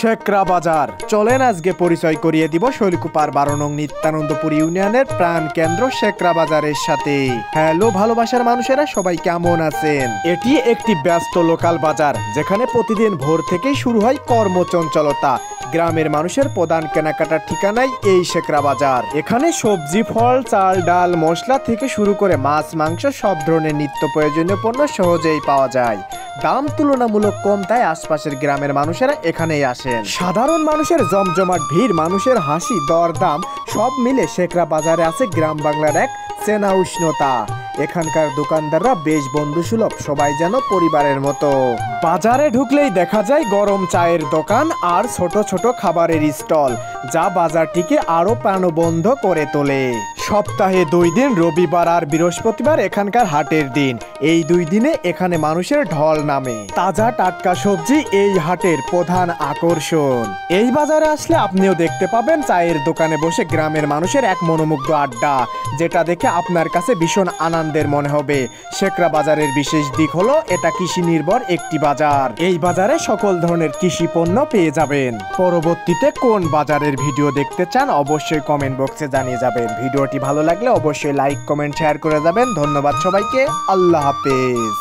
শেখরা বাজার। চলেন আজকে পরিচয় করিয়ে দিব শৈলকুপার 12 নং নিত্যানন্দপুর ইউনিয়নের প্রাণ কেন্দ্র শেখরা বাজারের সাথে। হ্যালো ভালোবাসার মানুষেরা, সবাই কেমন আছেন? এটি একটি ব্যস্ত লোকাল বাজার, যেখানে প্রতিদিন ভোর থেকেই শুরু হয় কর্মচঞ্চলতা। গ্রামের মানুষের প্রধান কেনাকাটার ঠিকানাই এই শেখরা বাজার। এখানে সবজি, ফল, চাল, ডাল, মশলা থেকে শুরু করে মাছ, মাংস সব ধরনের নিত্য প্রয়োজনীয় পণ্য সহজেই পাওয়া যায়। দাম তুলনামূলক কম, তাই আশপাশের গ্রামের মানুষেরা এখানেই আসেন। সাধারণ মানুষের জমজমাট ভিড়, মানুষের হাসি, দরদাম সব মিলে শেখরা বাজারে আছে গ্রাম বাংলার এক চেনা উষ্ণতা। এখানকার দোকানদাররা বেশ বন্ধুসুলভ, সবাই যেন পরিবারের মতো। বাজারে ঢুকলেই দেখা যায় গরম চায়ের দোকান আর ছোট ছোট খাবারের স্টল, যা বাজারটিকে আরো প্রাণবন্ত করে তোলে। সপ্তাহে 2 দিন, রবিবার আর বৃহস্পতিবার এখানকার হাটের দিন। এই 2 দিনে এখানে মানুষের ঢল নামে। তাজা টাটকা সবজি এই হাটের প্রধান আকর্ষণ। এই বাজারে আসলে আপনিও দেখতে পাবেন চায়ের দোকানে বসে গ্রামের মানুষের এক মনোমুগ্ধ আড্ডা, যেটা দেখে আপনার কাছে ভীষণ আনন্দের মনে হবে। শেখরা বাজারের বিশেষ দিক হলো এটা কৃষি নির্ভর একটি বাজার। এই বাজারে সকল ধরনের কৃষি পণ্য পেয়ে যাবেন। পরবর্তীতে কোন বাজারের ভিডিও দেখতে চান অবশ্যই কমেন্ট বক্সে জানিয়ে যাবেন। ভিডিওটি ভালো লাগলে অবশ্যই লাইক, কমেন্ট, শেয়ার করে যাবেন। ধন্যবাদ সবাইকে। আল্লাহ হাফেজ।